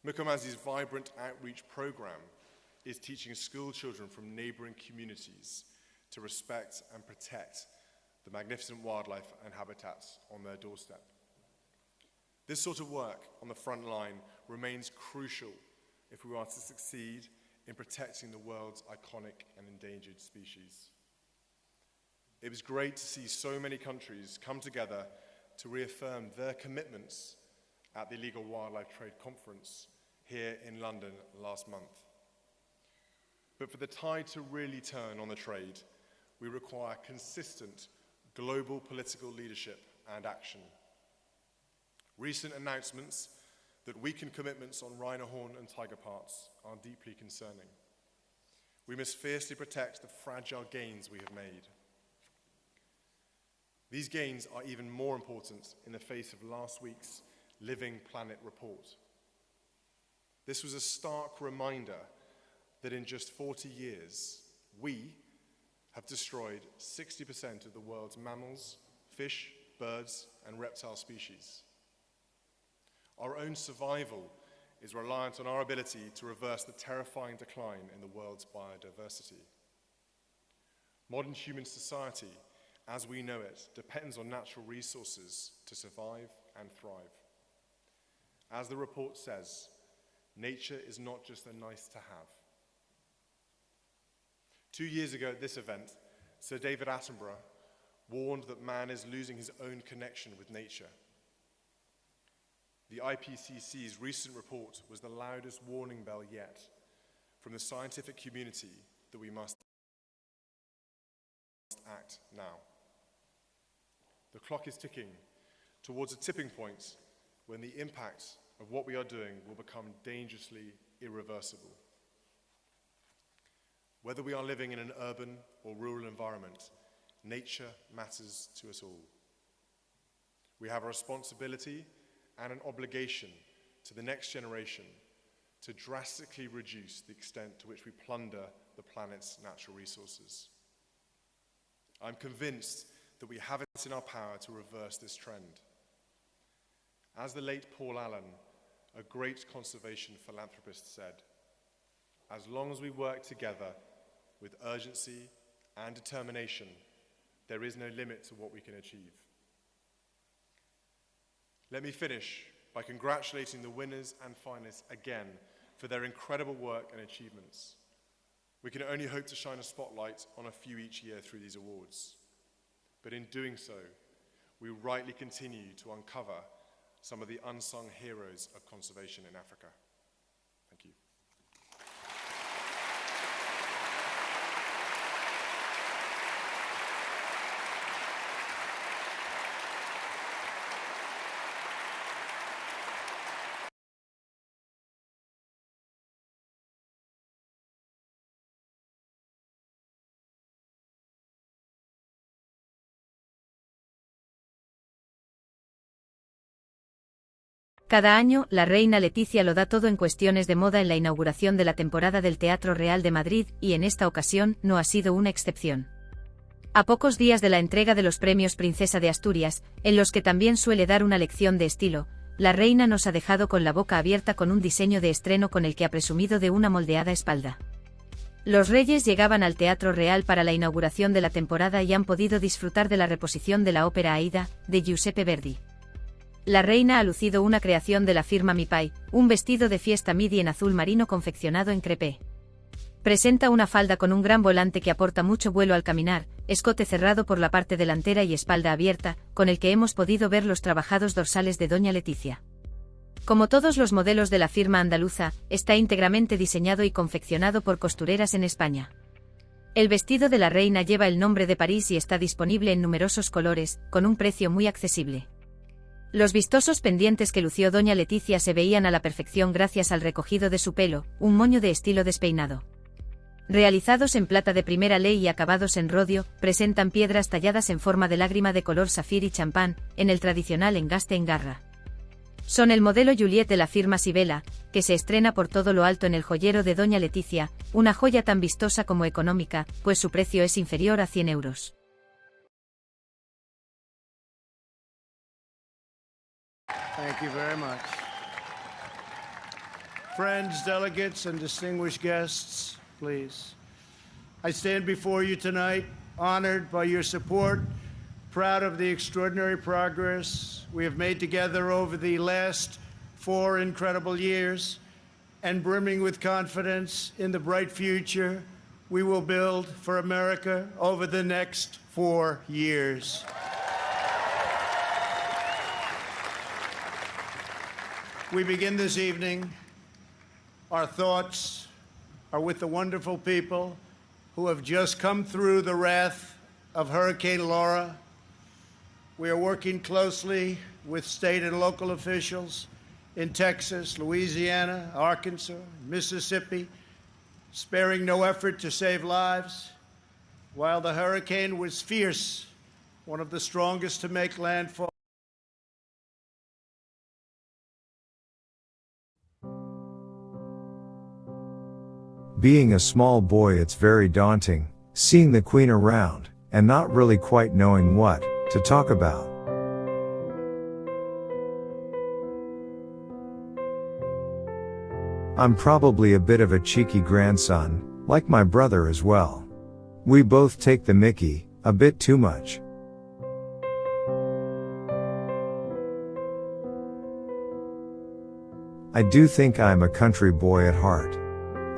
Mukomazi's vibrant outreach program is teaching school children from neighboring communities to respect and protect the magnificent wildlife and habitats on their doorstep. This sort of work on the front line remains crucial if we are to succeed in protecting the world's iconic and endangered species. It was great to see so many countries come together to reaffirm their commitments at the Illegal Wildlife Trade Conference here in London last month. But for the tide to really turn on the trade, we require consistent global political leadership and action. Recent announcements that weaken commitments on rhino horn and tiger parts are deeply concerning. We must fiercely protect the fragile gains we have made. These gains are even more important in the face of last week's Living Planet report. This was a stark reminder that in just 40 years, we have destroyed 60% of the world's mammals, fish, birds, and reptile species. Our own survival is reliant on our ability to reverse the terrifying decline in the world's biodiversity. Modern human society, as we know it, depends on natural resources to survive and thrive. As the report says, nature is not just a nice to have. 2 years ago at this event, Sir David Attenborough warned that man is losing his own connection with nature. The IPCC's recent report was the loudest warning bell yet from the scientific community that we must act now. The clock is ticking towards a tipping point when the impact of what we are doing will become dangerously irreversible. Whether we are living in an urban or rural environment, nature matters to us all. We have a responsibility and an obligation to the next generation to drastically reduce the extent to which we plunder the planet's natural resources. I'm convinced that we have it in our power to reverse this trend. As the late Paul Allen, a great conservation philanthropist, said, as long as we work together with urgency and determination, there is no limit to what we can achieve. Let me finish by congratulating the winners and finalists again for their incredible work and achievements. We can only hope to shine a spotlight on a few each year through these awards. But in doing so, we rightly continue to uncover some of the unsung heroes of conservation in Africa. Thank you. Cada año, la reina Leticia lo da todo en cuestiones de moda en la inauguración de la temporada del Teatro Real de Madrid, y en esta ocasión no ha sido una excepción. A pocos días de la entrega de los premios Princesa de Asturias, en los que también suele dar una lección de estilo, la reina nos ha dejado con la boca abierta con un diseño de estreno con el que ha presumido de una moldeada espalda. Los reyes llegaban al Teatro Real para la inauguración de la temporada y han podido disfrutar de la reposición de la ópera Aida, de Giuseppe Verdi. La reina ha lucido una creación de la firma Mipai, un vestido de fiesta midi en azul marino confeccionado en crepé. Presenta una falda con un gran volante que aporta mucho vuelo al caminar, escote cerrado por la parte delantera y espalda abierta, con el que hemos podido ver los trabajados dorsales de Doña Leticia. Como todos los modelos de la firma andaluza, está íntegramente diseñado y confeccionado por costureras en España. El vestido de la reina lleva el nombre de París y está disponible en numerosos colores, con un precio muy accesible. Los vistosos pendientes que lució Doña Leticia se veían a la perfección gracias al recogido de su pelo, un moño de estilo despeinado. Realizados en plata de primera ley y acabados en rodio, presentan piedras talladas en forma de lágrima de color zafir y champán, en el tradicional engaste en garra. Son el modelo Juliet de la firma Sibela, que se estrena por todo lo alto en el joyero de Doña Leticia, una joya tan vistosa como económica, pues su precio es inferior a 100 euros. Thank you very much. Friends, delegates, and distinguished guests, please. I stand before you tonight, honored by your support, proud of the extraordinary progress we have made together over the last 4 incredible years, and brimming with confidence in the bright future we will build for America over the next 4 years. We begin this evening. Our thoughts are with the wonderful people who have just come through the wrath of Hurricane Laura. We are working closely with state and local officials in Texas, Louisiana, Arkansas, Mississippi, sparing no effort to save lives. While the hurricane was fierce, one of the strongest to make landfall. Being a small boy, it's very daunting, seeing the Queen around, and not really quite knowing what to talk about. I'm probably a bit of a cheeky grandson, like my brother as well. We both take the mickey, a bit too much. I do think I'm a country boy at heart.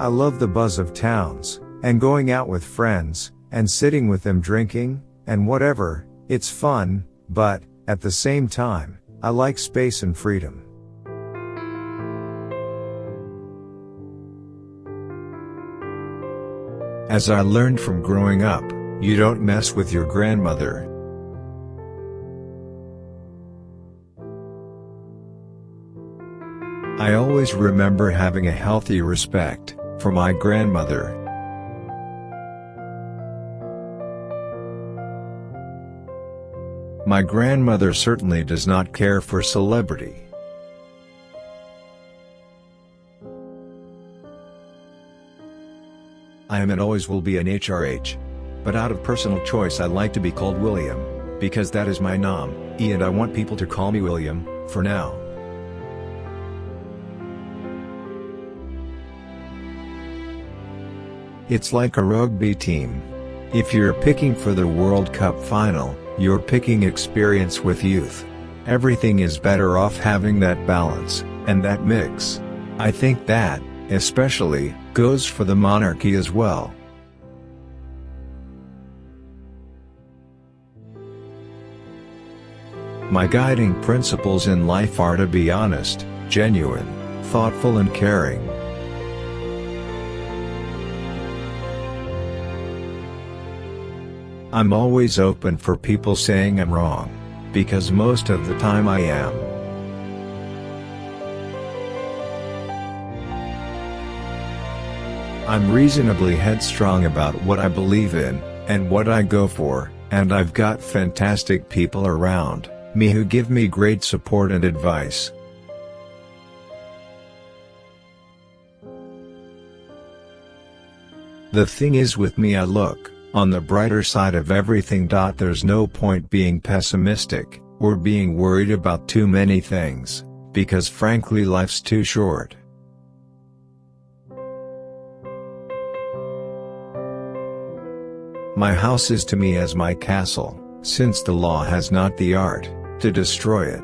I love the buzz of towns, and going out with friends, and sitting with them drinking, and whatever, it's fun, but, at the same time, I like space and freedom. As I learned from growing up, you don't mess with your grandmother. I always remember having a healthy respect for my grandmother. My grandmother certainly does not care for celebrity. I am and always will be an HRH. But out of personal choice I like to be called William, because that is my nom, and I want people to call me William, for now. It's like a rugby team. If you're picking for the World Cup final, you're picking experience with youth. Everything is better off having that balance, and that mix. I think that, especially, goes for the monarchy as well. My guiding principles in life are to be honest, genuine, thoughtful and caring. I'm always open for people saying I'm wrong, because most of the time I am. I'm reasonably headstrong about what I believe in, and what I go for, and I've got fantastic people around me who give me great support and advice. The thing is with me, I look on the brighter side of everything. There's no point being pessimistic, or being worried about too many things, because frankly life's too short. My house is to me as my castle, since the law has not the art to destroy it.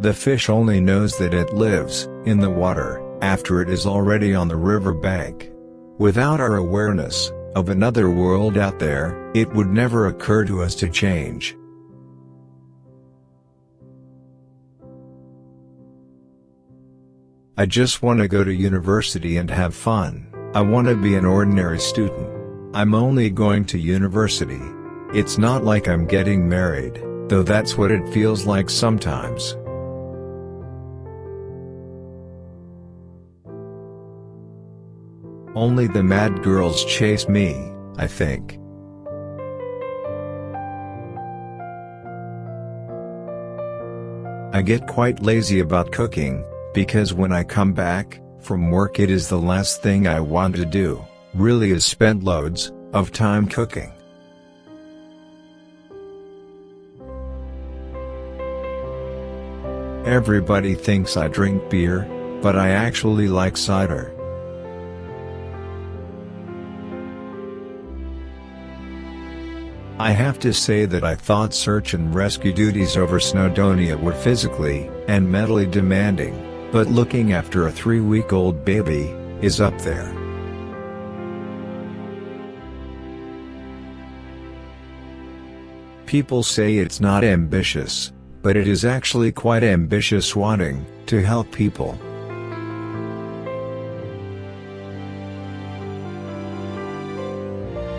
The fish only knows that it lives in the water after it is already on the river bank. Without our awareness of another world out there, it would never occur to us to change. I just want to go to university and have fun. I want to be an ordinary student. I'm only going to university. It's not like I'm getting married, though that's what it feels like sometimes. Only the mad girls chase me, I think. I get quite lazy about cooking, because when I come back from work it is the last thing I want to do, really, is spend loads of time cooking. Everybody thinks I drink beer, but I actually like cider. I have to say that I thought search and rescue duties over Snowdonia were physically and mentally demanding, but looking after a 3-week-old baby is up there. People say it's not ambitious, but it is actually quite ambitious wanting to help people.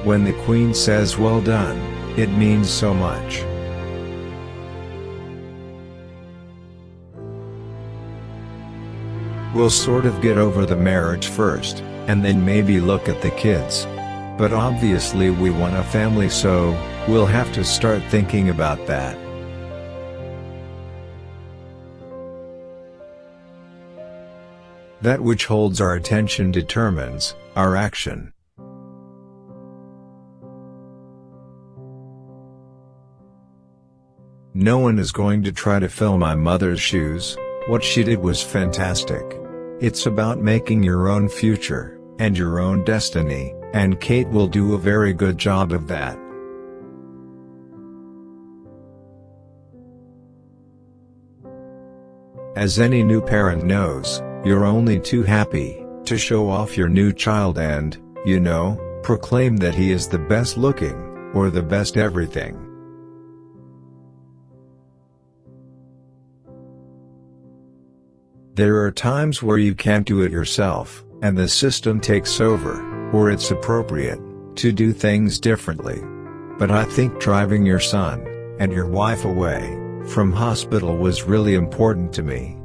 When the Queen says well done, it means so much. We'll sort of get over the marriage first, and then maybe look at the kids. But obviously we want a family, so we'll have to start thinking about that. That which holds our attention determines our action. No one is going to try to fill my mother's shoes. What she did was fantastic. It's about making your own future and your own destiny, and Kate will do a very good job of that. As any new parent knows, you're only too happy to show off your new child and, proclaim that he is the best looking, or the best everything. There are times where you can't do it yourself, and the system takes over, or it's appropriate to do things differently. But I think driving your son and your wife away from hospital was really important to me.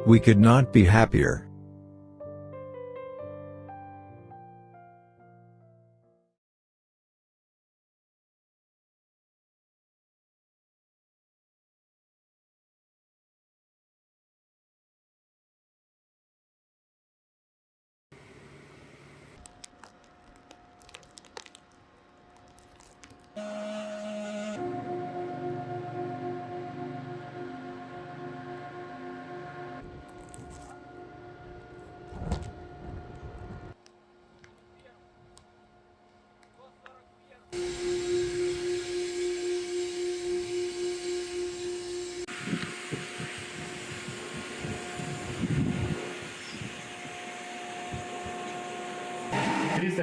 We could not be happier.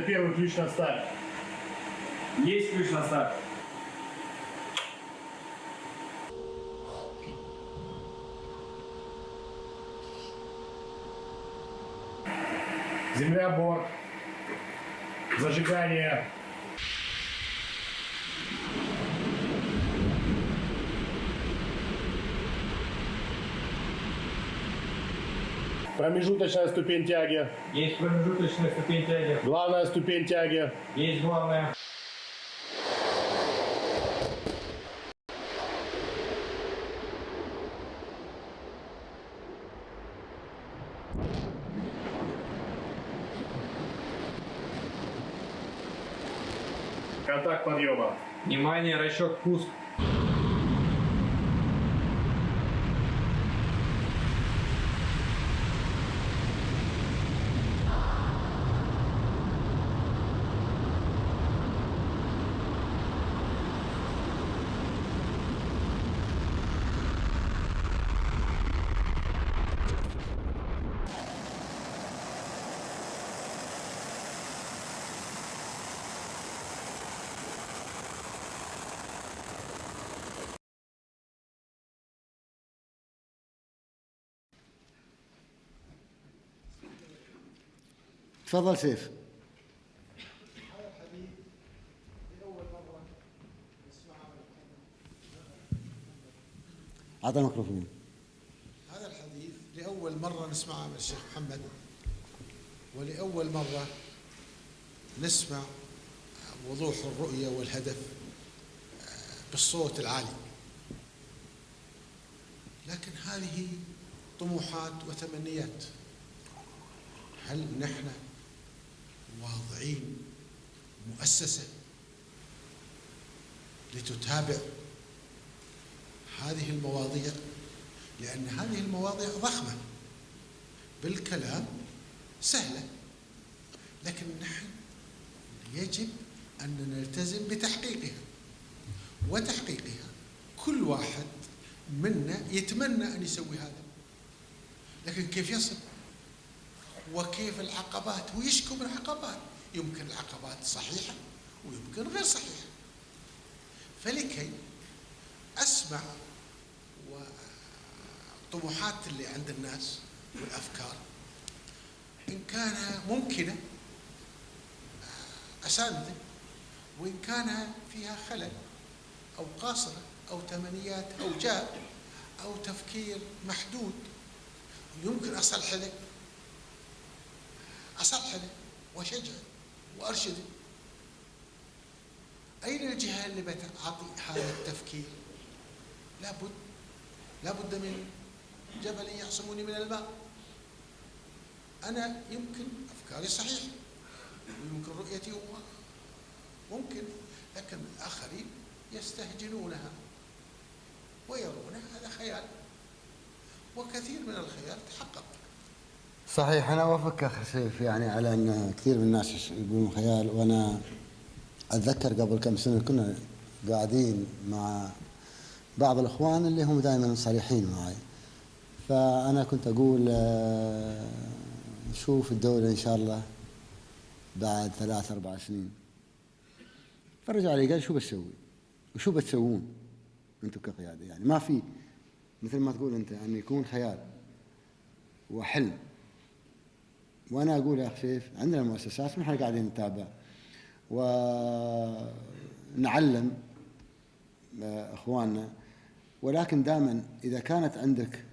Первый ключ на старт. Есть ключ на старт. Земля, борт. Зажигание. Промежуточная ступень тяги. Есть промежуточная ступень тяги. Главная ступень тяги. Есть главная. Контакт подъема. Внимание, расчет пуск. تفضل سيف. هذا الميكروفون. هذا الحديث لأول مرة نسمعه من الشيخ محمد، ولأول مرة نسمع وضوح الرؤية والهدف بالصوت العالي. لكن هذه طموحات وتمنيات. هل نحن واضعين مؤسسة لتتابع هذه المواضيع، لأن هذه المواضيع ضخمة بالكلام سهلة، لكن نحن يجب أن نلتزم بتحقيقها، وتحقيقها كل واحد منا يتمنى أن يسوي هذا، لكن كيف يصل؟ وكيف العقبات؟ ويشكو من العقبات، يمكن العقبات صحيحة ويمكن غير صحيحة. فلكي أسمع والطموحات اللي عند الناس والأفكار إن كان ممكنة أساندة، وإن كان فيها خلل أو قاصرة أو تمنيات أو جاب أو تفكير محدود يمكن أصلح وأشجعه وأرشده. أين الجهة اللي بتعطي هذا التفكير؟ لابد من جبل يعصمني من الماء. أنا يمكن أفكاري صحيحة ويمكن رؤيتي ممكن، لكن الآخرين يستهجنونها ويرون هذا خيال، وكثير من الخيال تحقق. صحيح، أنا أوافقك أخي سيف يعني على أن كثير من الناس يقولون خيال. وأنا أتذكر قبل كم سنة كنا قاعدين مع بعض الإخوان اللي هم دائما صريحين معي، فأنا كنت أقول نشوف الدولة إن شاء الله بعد 3-4 سنين. فرجع لي قال شو بتسوي وشو بتسوون أنتم كقيادة؟ يعني ما في مثل ما تقول أنت أن يكون خيال وحلم. وأنا أقول يا أخي سيف عندنا مؤسسات نحن قاعدين نتابع ونعلم إخواننا، ولكن دائما إذا كانت عندك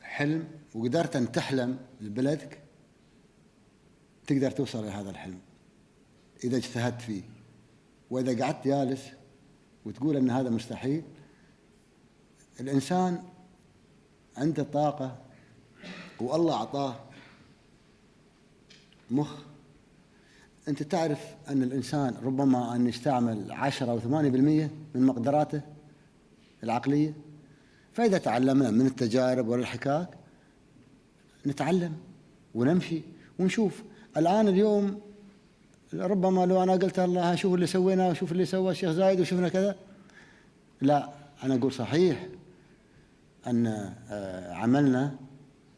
حلم وقدرت أن تحلم لبلدك تقدر توصل إلى هذا الحلم إذا اجتهدت فيه. وإذا قعدت جالس وتقول أن هذا مستحيل، الإنسان عنده طاقة والله أعطاه مخ. أنت تعرف أن الإنسان ربما أن يستعمل 10 أو 8% من مقدراته العقلية. فإذا تعلمنا من التجارب والحكاك نتعلم ونمشي ونشوف. اليوم ربما لو أنا قلت الله شوف اللي سويناه وشوف اللي سوى الشيخ زايد وشوفنا كذا، لا، أنا أقول صحيح أن عملنا،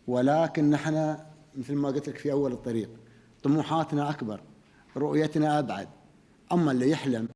ولكن نحن مثل ما قلت لك في أول الطريق طموحاتنا أكبر، رؤيتنا أبعد. أما اللي يحلم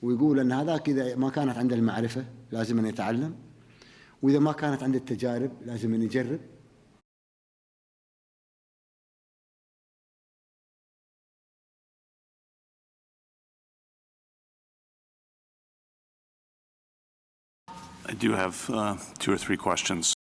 ويقول أن هذاك إذا ما كانت عنده المعرفة لازم أن يتعلم، وإذا ما كانت عنده التجارب لازم أن يجرب. I do have 2 or 3 questions.